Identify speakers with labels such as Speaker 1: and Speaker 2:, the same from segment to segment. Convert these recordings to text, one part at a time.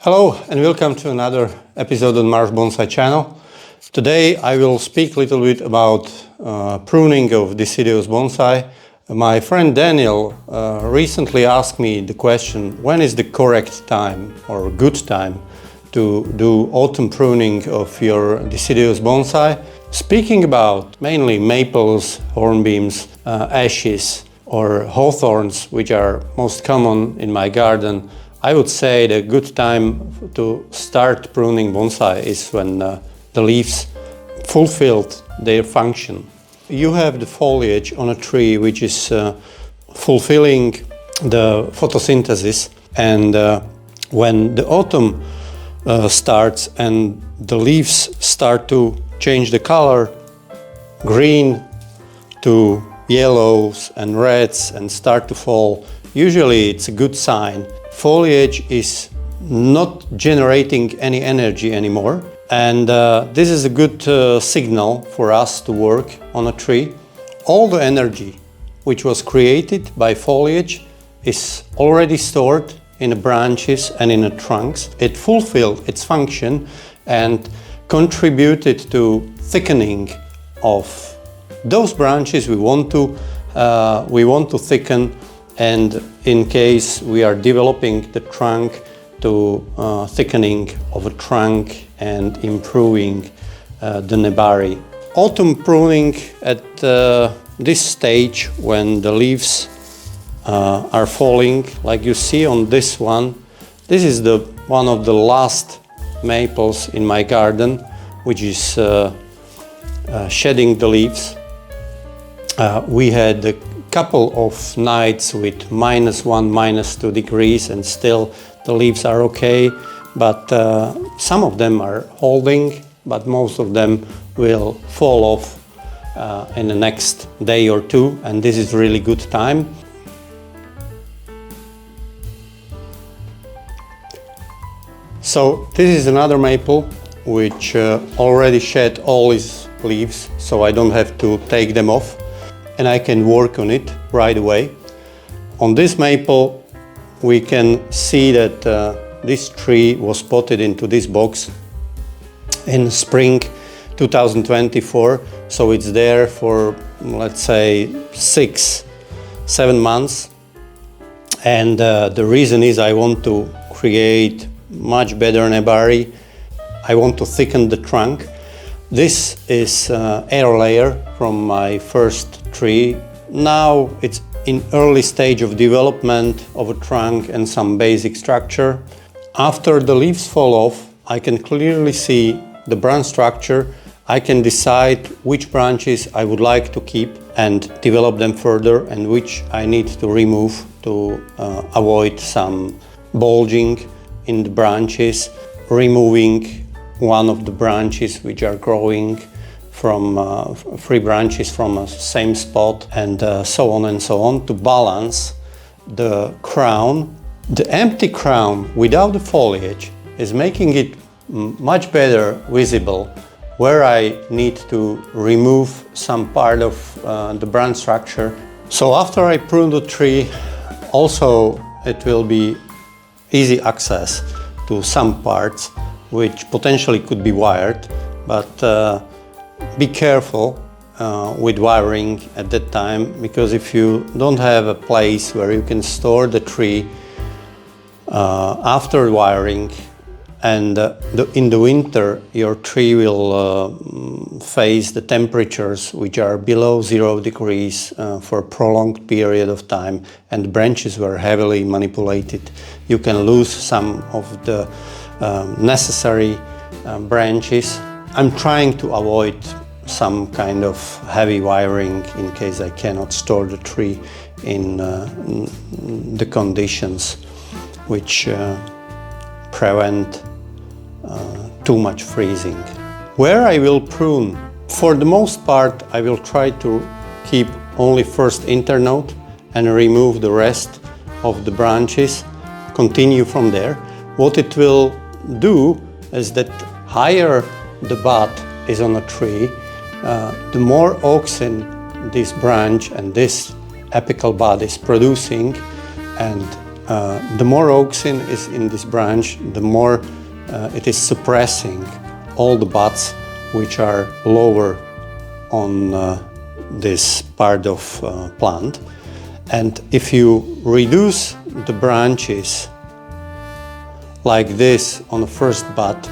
Speaker 1: Hello and welcome to another episode on Maros Bonsai channel. Today I will speak a little bit about pruning of deciduous bonsai. My friend Daniel recently asked me the question, when is the correct time or good time to do autumn pruning of your deciduous bonsai? Speaking about mainly maples, hornbeams, ashes or hawthorns, which are most common in my garden, I would say the good time to start pruning bonsai is when the leaves fulfilled their function. You have the foliage on a tree which is fulfilling the photosynthesis, and when the autumn starts and the leaves start to change the color, green to yellows and reds, and start to fall, usually it's a good sign. Foliage is not generating any energy anymore, and this is a good signal for us to work on a tree. All the energy which was created by foliage is already stored in the branches and in the trunks. It fulfilled its function and contributed to thickening of those branches we want to thicken. And in case we are developing the trunk, to thickening of a trunk and improving the nebari. Autumn pruning at this stage, when the leaves are falling, like you see on this one. This is one of the last maples in my garden, which is shedding the leaves. We had a couple of nights with -1, -2 degrees, and still the leaves are okay, but some of them are holding, but most of them will fall off in the next day or two, and this is really good time. So this is another maple which already shed all its leaves, so I don't have to take them off, and I can work on it right away. On this maple we can see that this tree was potted into this box in spring 2024, so it's there for, let's say, 6-7 months, and the reason is I want to create much better nebari. I want to thicken the trunk. This is air layer from my first tree. Now it's in early stage of development of a trunk and some basic structure. After the leaves fall off, I can clearly see the branch structure. I can decide which branches I would like to keep and develop them further, and which I need to remove to avoid some bulging in the branches, removing one of the branches which are growing from 3 branches from a same spot, and so on and so on, to balance the crown. The empty crown without the foliage is making it much better visible where I need to remove some part of the branch structure. So after I prune the tree, also it will be easy access to some parts which potentially could be wired, but be careful with wiring at that time, because if you don't have a place where you can store the tree after wiring, and in the winter your tree will face the temperatures which are below 0 degrees for a prolonged period of time, and the branches were heavily manipulated, you can lose some of the necessary branches. I'm trying to avoid some kind of heavy wiring in case I cannot store the tree in the conditions which prevent too much freezing. Where I will prune, for the most part I will try to keep only first internode and remove the rest of the branches, continue from there. What it will do is that higher the bud is on a tree, the more auxin this branch and this apical bud is producing, and the more auxin is in this branch, the more it is suppressing all the buds which are lower on this part of plant. And if you reduce the branches like this on the first bud,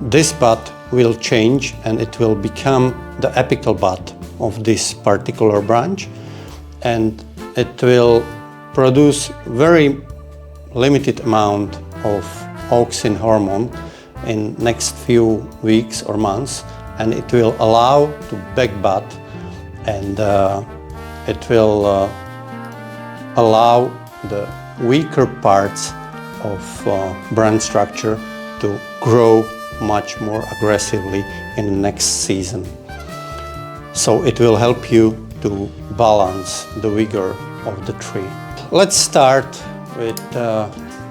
Speaker 1: this bud will change and it will become the apical bud of this particular branch, and it will produce very limited amount of auxin hormone in next few weeks or months, and it will allow to back bud, and it will allow the weaker parts of branch structure to grow much more aggressively in the next season. So it will help you to balance the vigor of the tree. Let's start with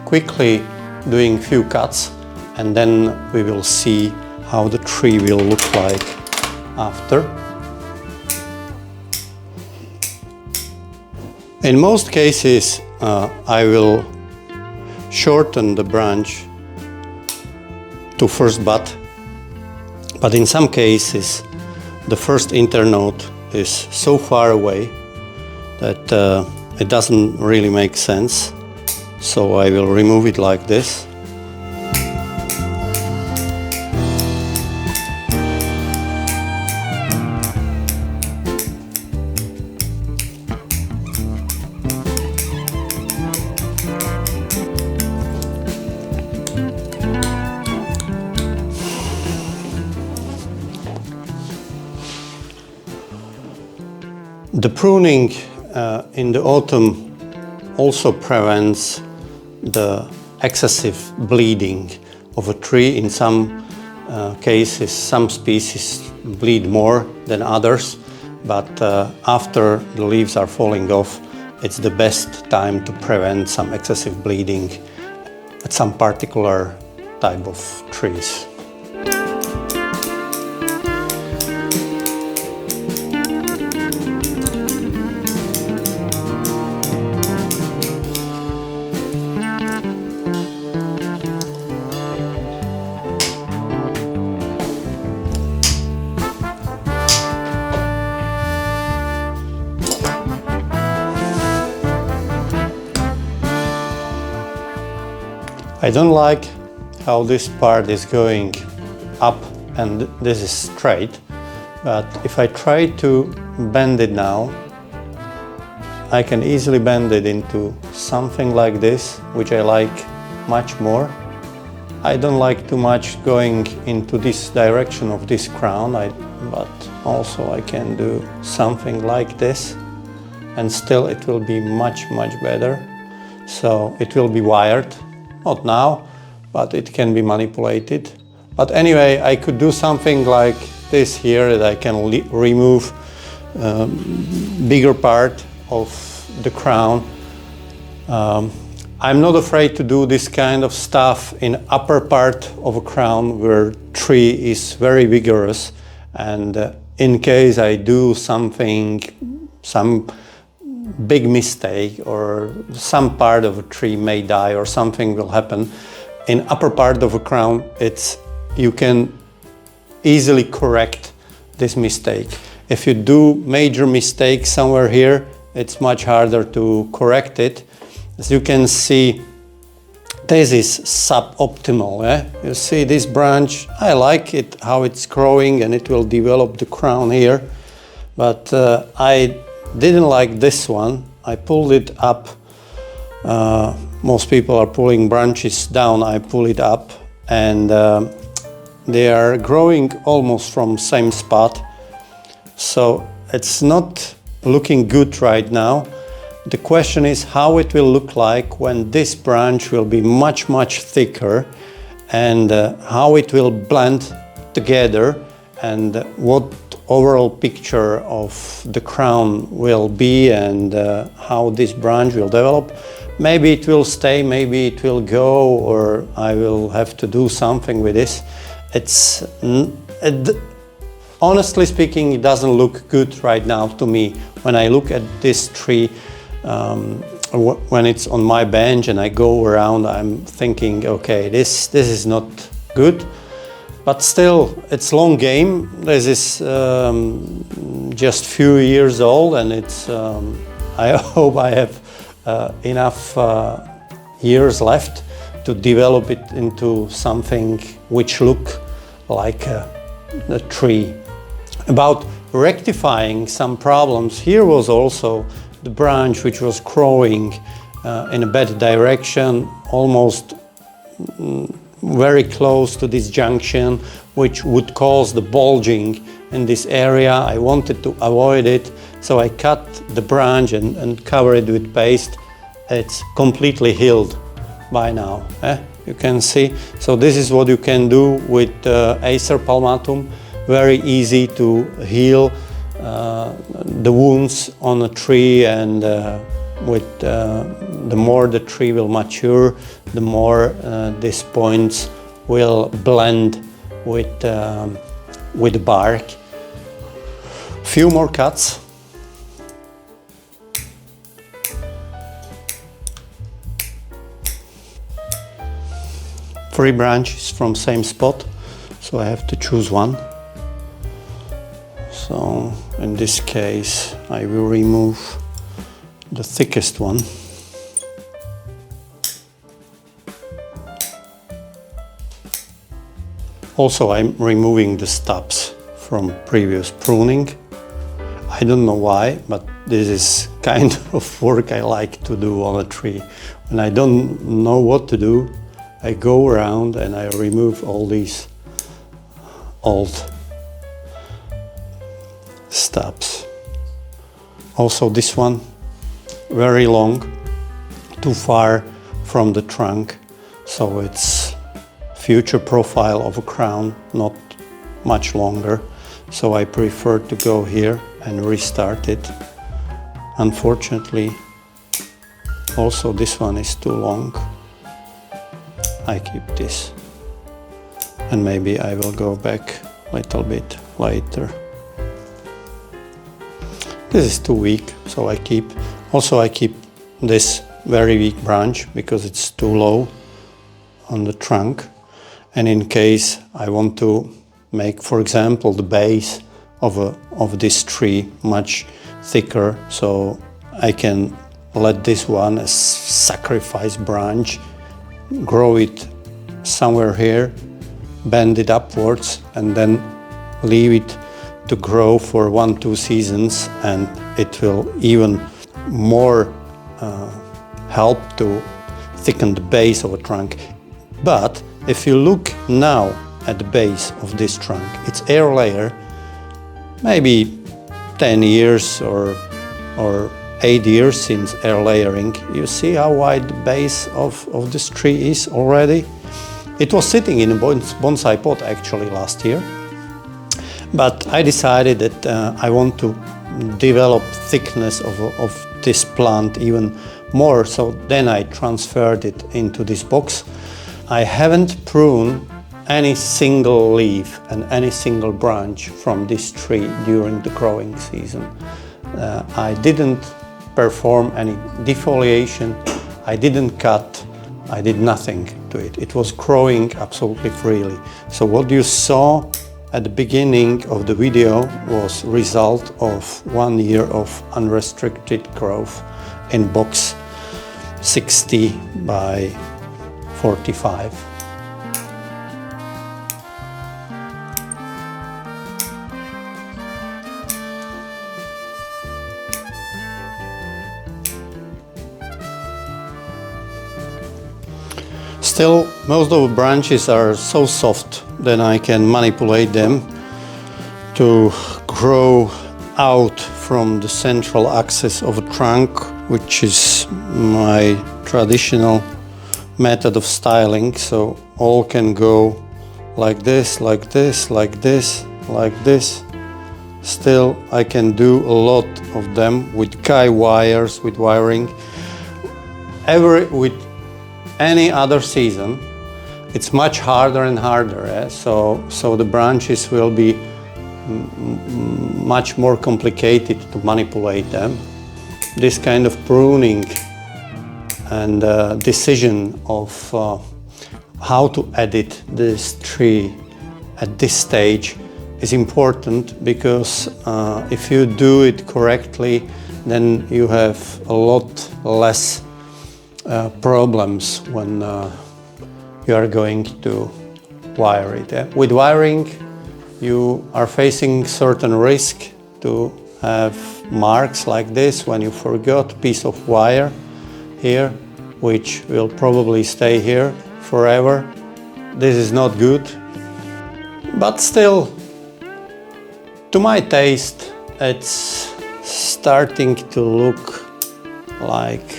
Speaker 1: quickly doing few cuts, and then we will see how the tree will look like after. In most cases, I will shorten the branch to first bud, but in some cases the first internode is so far away that it doesn't really make sense, so I will remove it like this. The pruning in the autumn also prevents the excessive bleeding of a tree. In some cases, some species bleed more than others, but after the leaves are falling off, it's the best time to prevent some excessive bleeding at some particular type of trees. I don't like how this part is going up and this is straight, but if I try to bend it now, I can easily bend it into something like this, which I like much more. I don't like too much going into this direction of this crown, but also I can do something like this, and still it will be much better. So it will be wired. Not now, but it can be manipulated. But anyway, I could do something like this here, that I can remove bigger part of the crown. I'm not afraid to do this kind of stuff in upper part of a crown where tree is very vigorous, and in case I do something, some big mistake, or some part of a tree may die or something will happen, in upper part of a crown, you can easily correct this mistake. If you do major mistake somewhere here, it's much harder to correct it. As you can see, this is suboptimal. You see this branch, I like it how it's growing and it will develop the crown here, but I didn't like this one. I pulled it up. Most people are pulling branches down. I pull it up, and they are growing almost from same spot. So it's not looking good right now. The question is how it will look like when this branch will be much thicker, and how it will blend together, and what overall picture of the crown will be, and how this branch will develop. Maybe it will stay, maybe it will go, or I will have to do something with this. Honestly speaking, it doesn't look good right now to me. When I look at this tree, when it's on my bench and I go around, I'm thinking, okay, this is not good. But still, it's long game. This is just few years old, and it's. I hope I have enough years left to develop it into something which look like a tree. About rectifying some problems, here was also the branch which was growing in a bad direction, almost very close to this junction, which would cause the bulging in this area. I wanted to avoid it, so I cut the branch and cover it with paste. It's completely healed by now. You can see. So this is what you can do with Acer palmatum. Very easy to heal the wounds on a tree, and the more the tree will mature, the more these points will blend with the bark. Few more cuts. Three branches from same spot, so I have to choose one. So in this case, I will remove the thickest one. Also, I'm removing the stubs from previous pruning. I don't know why, but this is kind of work I like to do on a tree. When I don't know what to do, I go around and I remove all these old stubs. Also this one, very long, too far from the trunk, so it's future profile of a crown, not much longer. So I prefer to go here and restart it. Unfortunately, also this one is too long. I keep this, and maybe I will go back a little bit later. This is too weak, so I keep. Also, I keep this very weak branch because it's too low on the trunk. And in case I want to make, for example, the base of this tree much thicker, so I can let this one as sacrifice branch, grow it somewhere here, bend it upwards, and then leave it to grow for 1-2 seasons, and it will even more help to thicken the base of a trunk. But if you look now at the base of this trunk, it's air layer, maybe 10 years or 8 years since air layering. You see how wide the base of this tree is already? It was sitting in a bonsai pot actually last year, but I decided that I want to develop thickness of this plant even more, so then I transferred it into this box. I haven't pruned any single leaf and any single branch from this tree during the growing season. I didn't perform any defoliation, I didn't cut, I did nothing to it. It was growing absolutely freely. So what you saw at the beginning of the video was result of 1 year of unrestricted growth in box 60 by 45. Still, most of the branches are so soft that I can manipulate them to grow out from the central axis of a trunk, which is my traditional method of styling. So all can go like this, like this, like this, like this. Still, I can do a lot of them with guy wires, with wiring. With any other season, it's much harder and harder. So the branches will be much more complicated to manipulate them. This kind of pruning and decision of how to edit this tree at this stage is important, because if you do it correctly, then you have a lot less problems when you are going to wire it. With wiring, you are facing certain risk to have marks like this when you forgot a piece of wire here, which will probably stay here forever. This is not good, but still, to my taste, it's starting to look like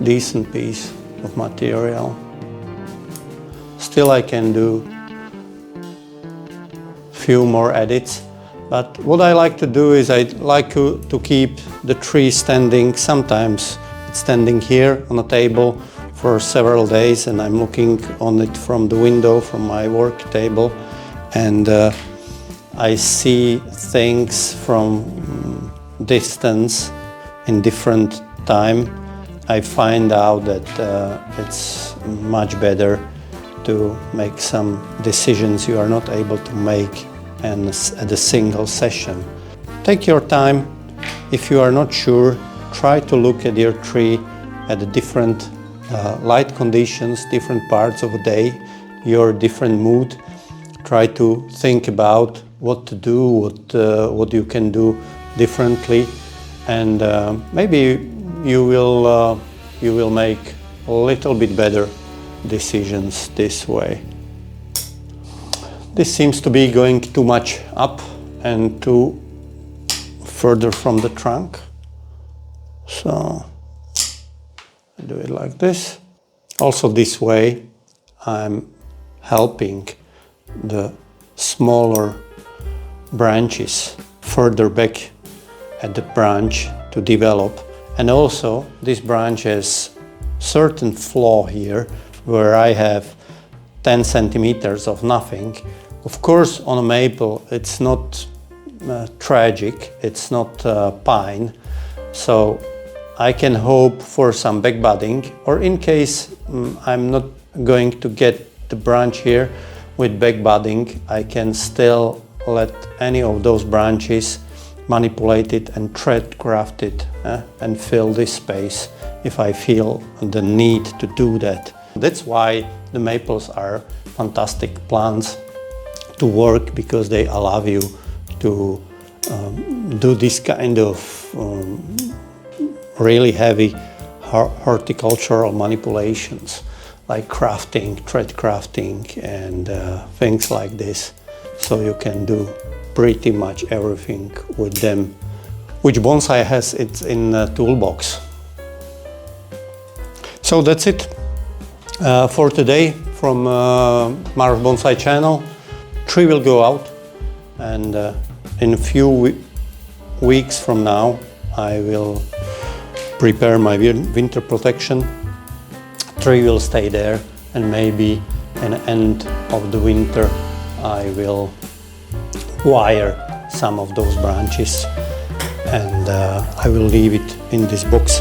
Speaker 1: decent piece of material. Still, I can do few more edits, but what I like to do is I like to keep the tree standing. Sometimes it's standing here on a table for several days, and I'm looking on it from the window, from my work table, and I see things from distance in different time. I find out that it's much better to make some decisions you are not able to make at a single session. Take your time. If you are not sure, try to look at your tree at the different light conditions, different parts of the day, your different mood. Try to think about what to do, what you can do differently, and maybe you will make a little bit better decisions this way. This seems to be going too much up and too further from the trunk, so I do it like this. Also this way I'm helping the smaller branches further back at the branch to develop, and also this branch has certain flaw here where I have 10 centimeters of nothing. Of course, on a maple it's not tragic, it's not pine, so I can hope for some back budding, or in case I'm not going to get the branch here with back budding, I can still let any of those branches manipulate it and thread graft it and fill this space if I feel the need to do that. That's why the maples are fantastic plants to work, because they allow you to do this kind of really heavy horticultural manipulations, like crafting, thread crafting, and things like this. So you can do pretty much everything with them, which bonsai has it in the toolbox. So that's it for today from Maros Bonsai channel. Tree will go out, and in a few weeks from now I will prepare my winter protection. Tree will stay there, and maybe at the end of the winter I will wire some of those branches, and I will leave it in this box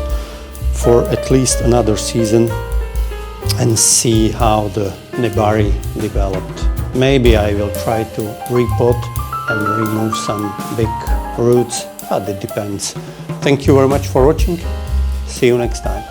Speaker 1: for at least another season and see how the nebari developed. Maybe I will try to repot and remove some big roots, but it depends. Thank you very much for watching. See you next time.